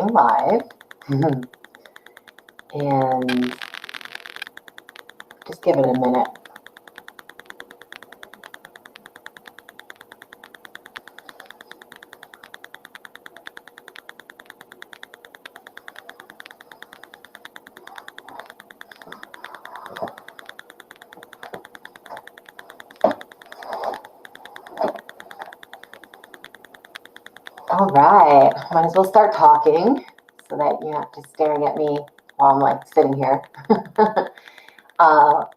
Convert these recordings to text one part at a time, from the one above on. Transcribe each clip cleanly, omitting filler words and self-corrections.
going live. And just give it a minute. All right, might as well start talking so that you're not just staring at me while I'm like sitting here.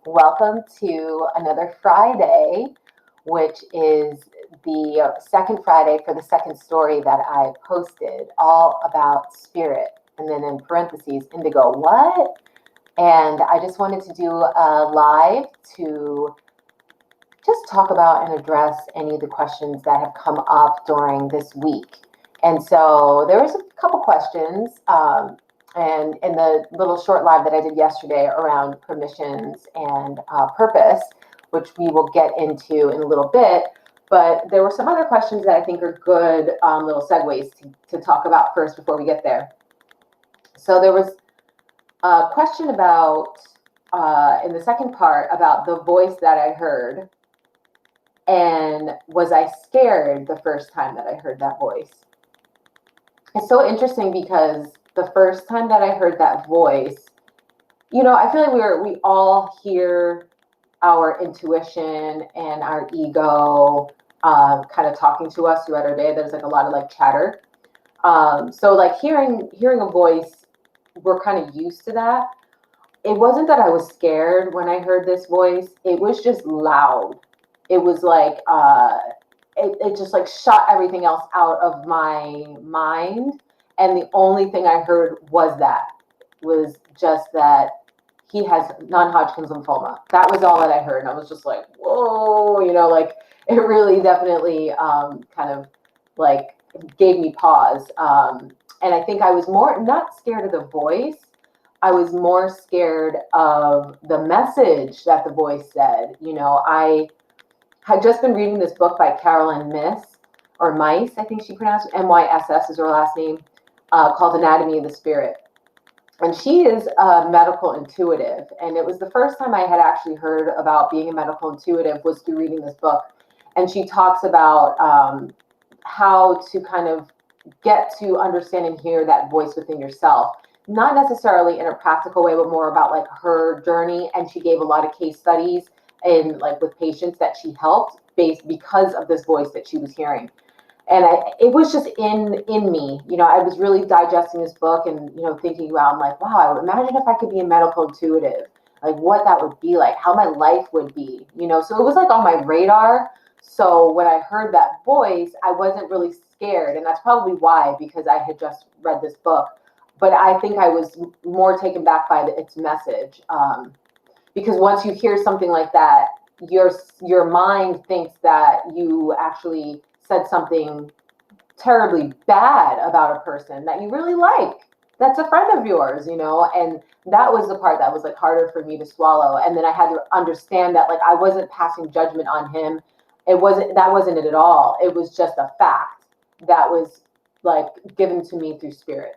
Welcome to another Friday, which is the second Friday for the second story that I posted, all about spirit, and then in parentheses, indigo, what? And I just wanted to do a live to just talk about and address any of the questions that have come up during this week. And so there was a couple questions, and in the little short live that I did yesterday around permissions and purpose, which we will get into in a little bit. But there were some other questions that I think are good little segues to talk about first before we get there. So there was a question about, in the second part, about the voice that I heard. And was I scared the first time that I heard that voice? It's so interesting because the first time that I heard that voice, you know, I feel like we all hear our intuition and our ego kind of talking to us throughout our day. There's like a lot of like chatter. So like hearing a voice, we're kind of used to that. It wasn't that I was scared when I heard this voice. It was just loud. It was like, it just like shut everything else out of my mind. And the only thing I heard was just that he has non-Hodgkin's lymphoma. That was all that I heard. And I was just like, whoa, you know, like it really definitely kind of like gave me pause. And I think I was not scared of the voice. I was more scared of the message that the voice said. You know, I had just been reading this book by Carolyn Myss, or Mice, I think she pronounced it, M-Y-S-S is her last name, called Anatomy of the Spirit. And she is a medical intuitive. And it was the first time I had actually heard about being a medical intuitive was through reading this book. And she talks about how to kind of get to understand and hear that voice within yourself. Not necessarily in a practical way, but more about like her journey. And she gave a lot of case studies in like with patients that she helped because of this voice that she was hearing. And it was just in me, you know, I was really digesting this book and, you know, thinking about, I'm like, wow, imagine if I could be a medical intuitive, like what that would be like, how my life would be, you know, so it was like on my radar. So when I heard that voice, I wasn't really scared. And that's probably why, because I had just read this book. But I think I was more taken back by its message. Because once you hear something like that, your mind thinks that you actually said something terribly bad about a person that you really like. That's a friend of yours, you know, and that was the part that was like harder for me to swallow. And then I had to understand that like I wasn't passing judgment on him. That wasn't it at all. It was just a fact that was like given to me through spirit.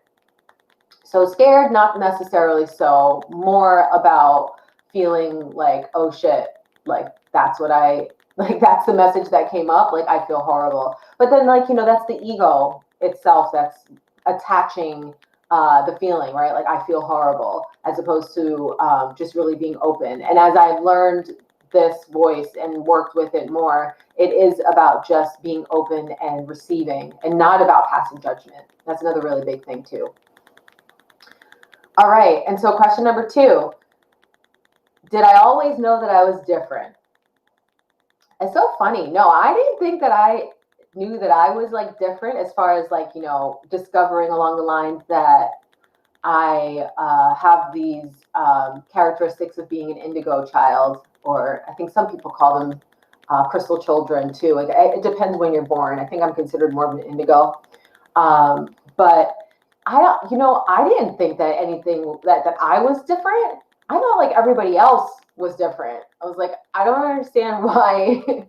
So scared, not necessarily so, more about feeling like, oh shit, like that's the message that came up, like I feel horrible. But then like, you know, that's the ego itself that's attaching the feeling, right? Like I feel horrible, as opposed to just really being open. And as I've learned this voice and worked with it more, it is about just being open and receiving and not about passing judgment. That's another really big thing too. All right, and so question number 2, did I always know that I was different? It's so funny. No, I didn't think that I knew that I was like different as far as like, you know, discovering along the lines that I have these characteristics of being an indigo child, or I think some people call them crystal children too. Like, it depends when you're born. I think I'm considered more of an indigo. But I didn't think that anything that I was different. I thought like everybody else was different. I was like, I don't understand why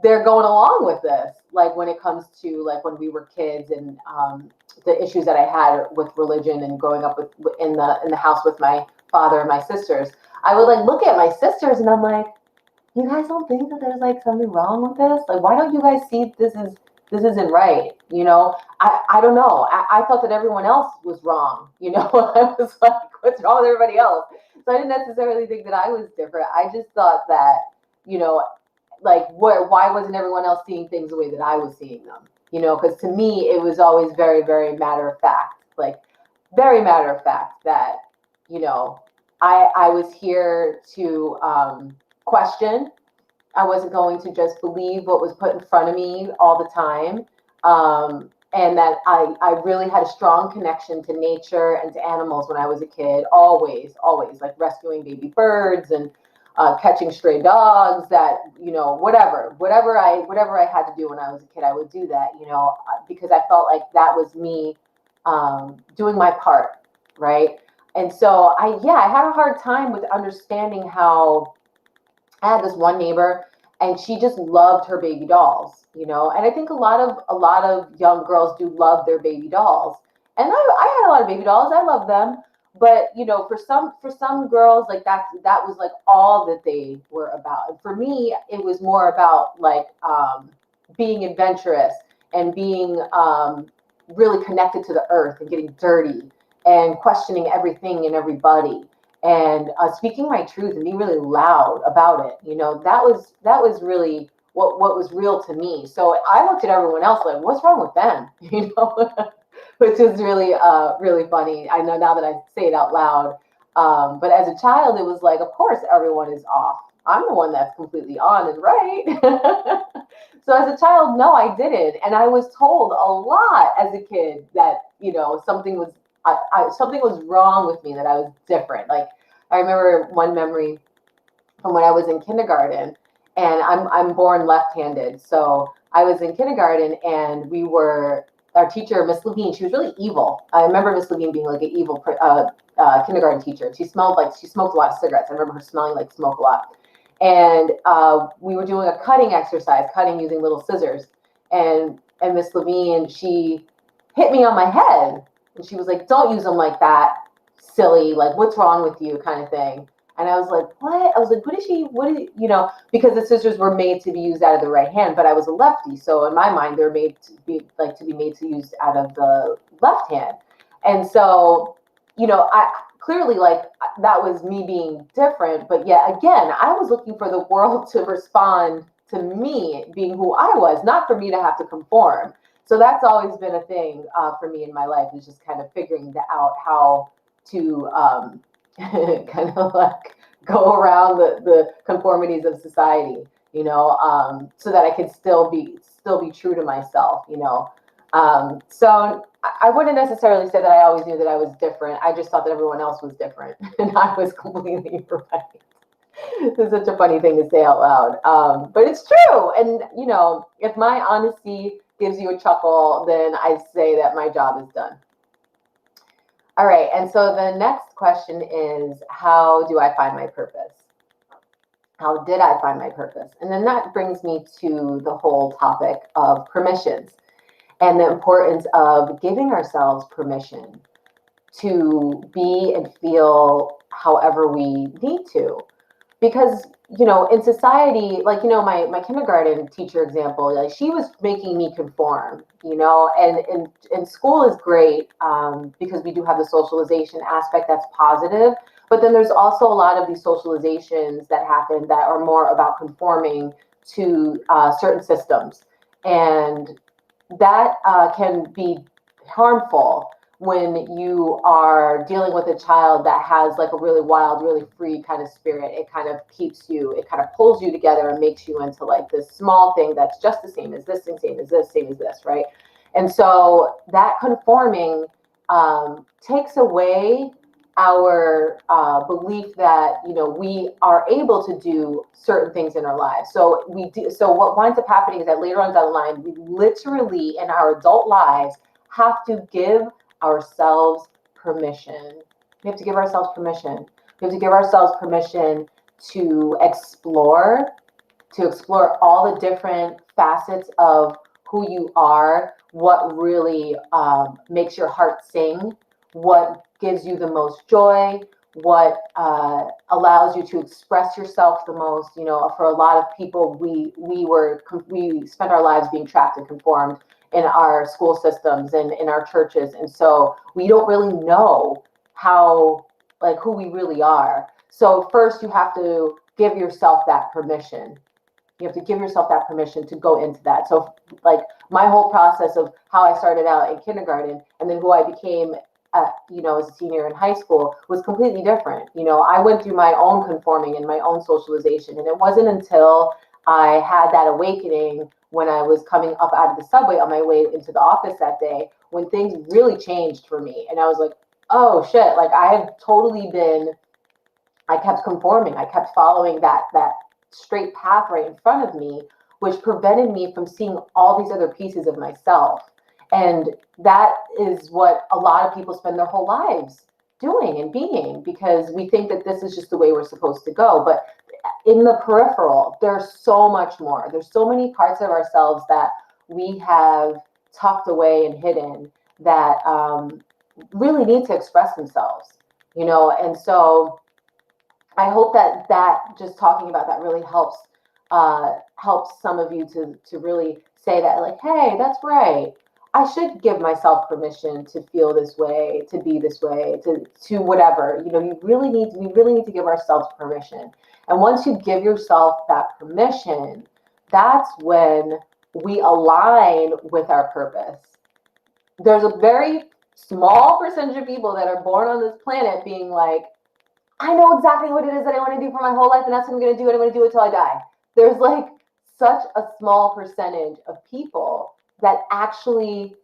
they're going along with this. Like when it comes to like when we were kids and the issues that I had with religion and growing up with in the house with my father and my sisters, I would like look at my sisters and I'm like, you guys don't think that there's like something wrong with this? Like, why don't you guys see this isn't right? You know, I don't know. I thought that everyone else was wrong. You know, I was like, what's wrong with everybody else? So I didn't necessarily think that I was different. I just thought that, you know, like why wasn't everyone else seeing things the way that I was seeing them? You know, because to me it was always very, very matter of fact, like very matter of fact that, you know, I was here to question. I wasn't going to just believe what was put in front of me all the time. And that I really had a strong connection to nature and to animals when I was a kid, always, always, like rescuing baby birds and catching stray dogs, that, you know, whatever I had to do when I was a kid, I would do that, you know, because I felt like that was me doing my part, right? And so I had a hard time with understanding how I had this one neighbor and she just loved her baby dolls, you know, and I think a lot of young girls do love their baby dolls. And I had a lot of baby dolls. I love them. But you know, for some girls, like that was like all that they were about. And for me, it was more about like being adventurous and being really connected to the earth and getting dirty and questioning everything and everybody and speaking my truth and being really loud about it. You know, that was really what was real to me. So I looked at everyone else like, what's wrong with them? You know, which is really really funny. I know now that I say it out loud. But as a child, it was like, of course, everyone is off. I'm the one that's completely on and right. So as a child, no, I didn't, and I was told a lot as a kid that, you know, something was wrong with me, that I was different. Like I remember one memory from when I was in kindergarten, and I'm born left-handed, so I was in kindergarten, and our teacher, Miss Levine, she was really evil. I remember Miss Levine being like an evil kindergarten teacher. She smoked a lot of cigarettes. I remember her smelling like smoke a lot. And we were doing a cutting exercise, cutting using little scissors, and Miss Levine, she hit me on my head, and she was like, "Don't use them like that, silly. Like, what's wrong with you?" kind of thing. And I was like, what? I was like, you know, because the scissors were made to be used out of the right hand, but I was a lefty. So in my mind, they're made to be made to use out of the left hand. And so, you know, I clearly, like, that was me being different. But yet again, I was looking for the world to respond to me being who I was, not for me to have to conform. So that's always been a thing for me in my life, is just kind of figuring out how to kind of like go around the conformities of society, you know, so that I could still be true to myself, you know. So I wouldn't necessarily say that I always knew that I was different. I just thought that everyone else was different, and I was completely right. It's such a funny thing to say out loud, but it's true. And you know, if my honesty gives you a chuckle, then I say that my job is done. All right, and so the next question is, how do I find my purpose? How did I find my purpose? And then that brings me to the whole topic of permissions and the importance of giving ourselves permission to be and feel however we need to. Because, you know, in society, like, you know, my kindergarten teacher example, like, she was making me conform, you know, and school is great because we do have the socialization aspect that's positive. But then there's also a lot of these socializations that happen that are more about conforming to certain systems. And that can be harmful when you are dealing with a child that has like a really wild, really free kind of spirit. It kind of pulls you together and makes you into like this small thing that's just the same as this thing, same as this, same as this, right? And so that conforming takes away our belief that, you know, we are able to do certain things in our lives. So what winds up happening is that later on down the line, we literally in our adult lives have to give ourselves permission. We have to give ourselves permission. We have to give ourselves permission to explore, to explore all the different facets of who you are, what really makes your heart sing, what gives you the most joy, what allows you to express yourself the most. You know, for a lot of people, we spent our lives being trapped and conformed in our school systems and in our churches, and so we don't really know how, like, who we really are. So first, you have to give yourself that permission. You have to give yourself that permission to go into that. So, like, my whole process of how I started out in kindergarten and then who I became, you know, as a senior in high school was completely different. You know, I went through my own conforming and my own socialization, and it wasn't until I had that awakening when I was coming up out of the subway on my way into the office that day, when things really changed for me. And I was like, oh shit, like I had totally been, I kept conforming. I kept following that straight path right in front of me, which prevented me from seeing all these other pieces of myself. And that is what a lot of people spend their whole lives doing and being, because we think that this is just the way we're supposed to go. But in the peripheral, there's so much more. There's so many parts of ourselves that we have tucked away and hidden that really need to express themselves, you know. And so I hope that just talking about that really helps some of you to really say that, like, hey, that's right. I should give myself permission to feel this way, to be this way, to whatever. You know, we really need to give ourselves permission. And once you give yourself that permission, that's when we align with our purpose. There's a very small percentage of people that are born on this planet being like, I know exactly what it is that I want to do for my whole life, and that's what I'm going to do, and I'm going to do it till I die. There's like such a small percentage of people that actually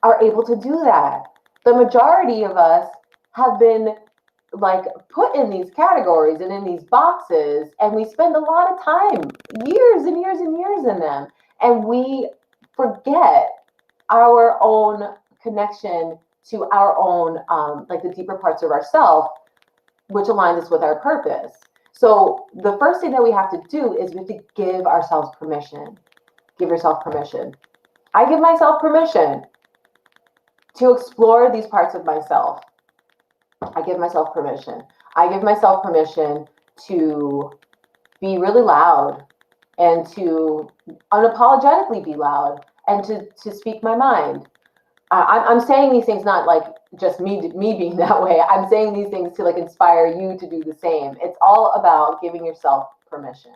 are able to do that. The majority of us have been like put in these categories and in these boxes, and we spend a lot of time, years and years and years in them, and we forget our own connection to our own, like the deeper parts of ourselves, which aligns us with our purpose. So the first thing that we have to do is we have to give ourselves permission. Give yourself permission. I give myself permission to explore these parts of myself. I give myself permission. I give myself permission to be really loud and to unapologetically be loud and to speak my mind. I'm saying these things not like just me being that way. I'm saying these things to like inspire you to do the same. It's all about giving yourself permission.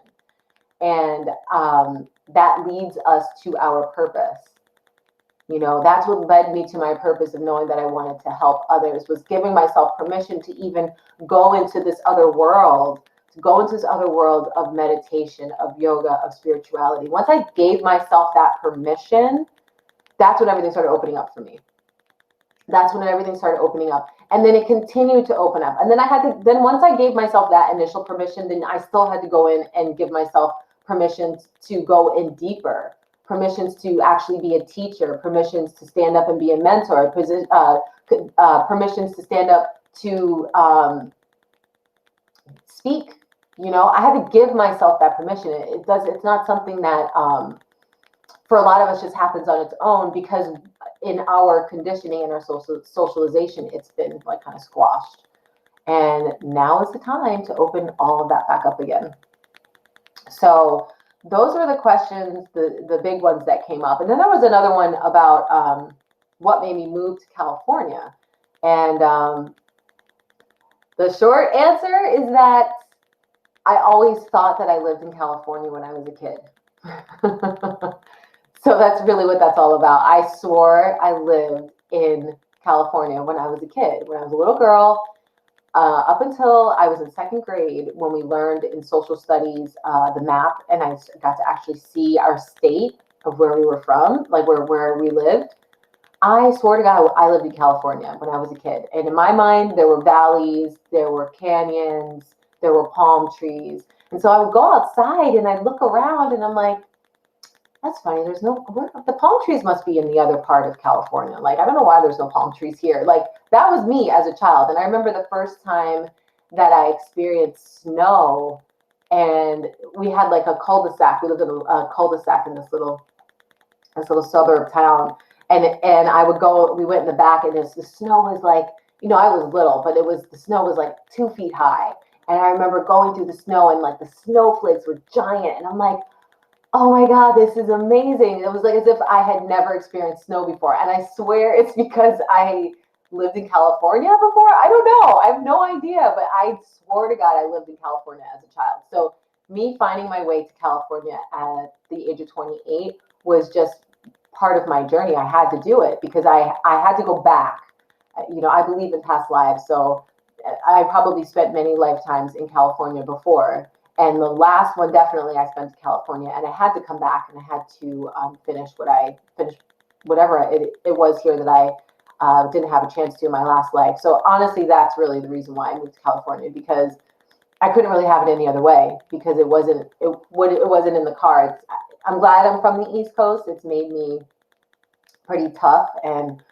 And that leads us to our purpose. You know, that's what led me to my purpose of knowing that I wanted to help others, was giving myself permission to even go into this other world, of meditation, of yoga, of spirituality. Once I gave myself that permission, that's when everything started opening up for me. That's when everything started opening up. And then it continued to open up. And then once I gave myself that initial permission, then I still had to go in and give myself permissions to go in deeper, permissions to actually be a teacher, permissions to stand up and be a mentor, permissions to stand up to speak. You know, I had to give myself that permission. It's not something that for a lot of us just happens on its own, because in our conditioning and our socialization, it's been like kind of squashed. And now is the time to open all of that back up again. So those were the questions, the big ones that came up. And then there was another one about what made me move to California. And the short answer is that I always thought that I lived in California when I was a kid. So that's really what that's all about. I swore I lived in California when I was a kid, when I was a little girl, up until I was in second grade, when we learned in social studies the map, and I got to actually see our state of where we were from, like where we lived. I swear to God, I lived in California when I was a kid. And in my mind, there were valleys, there were canyons, there were palm trees. And so I would go outside and I'd look around and I'm like, that's funny. The palm trees must be in the other part of California. Like, I don't know why there's no palm trees here. Like, that was me as a child. And I remember the first time that I experienced snow and we had like a cul-de-sac. We lived in a cul-de-sac in this little suburb town, and I would go. We went in the back, and the snow was like, I was little, but the snow was like 2 feet high, and I remember going through the snow, and like the snowflakes were giant, and I'm like, oh my God, this is amazing. It was like as if I had never experienced snow before. And I swear it's because I lived in California before. I don't know. I have no idea, but I swore to God I lived in California as a child. So me finding my way to California at the age of 28 was just part of my journey. I had to do it because I had to go back. I believe in past lives. So I probably spent many lifetimes in California before. And the last one, definitely, I spent in California, and I had to come back and I had to finish whatever it was here that I didn't have a chance to in my last life. So honestly, that's really the reason why I moved to California, because I couldn't really have it any other way, because it wasn't in the cards. I'm glad I'm from the East Coast. It's made me pretty tough and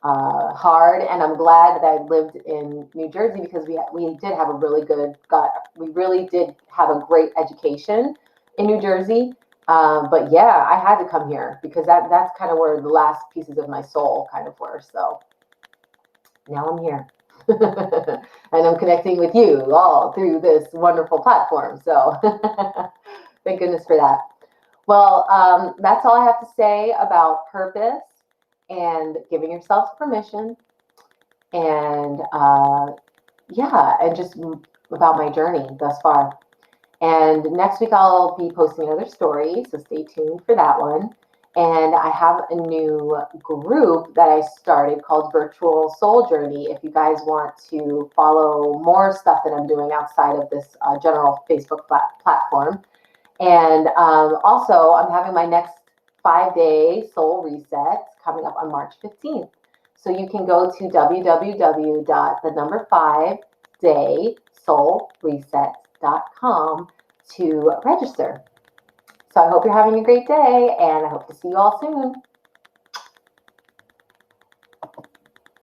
hard, and I'm glad that I lived in New Jersey, because we did have a really we really did have a great education in New Jersey. But yeah, I had to come here because that's kind of where the last pieces of my soul kind of were. So now I'm here. And I'm connecting with you all through this wonderful platform. So thank goodness for that. Well, that's all I have to say about purpose and giving yourself permission, and yeah, and just about my journey thus far. And next week I'll be posting another story, so stay tuned for that one. And I have a new group that I started called Virtual Soul Journey. If you guys want to follow more stuff that I'm doing outside of this general Facebook platform. And also, I'm having my next 5-day soul reset coming up on March 15th. So you can go to www.5daysoulreset.com to register. So I hope you're having a great day, and I hope to see you all soon.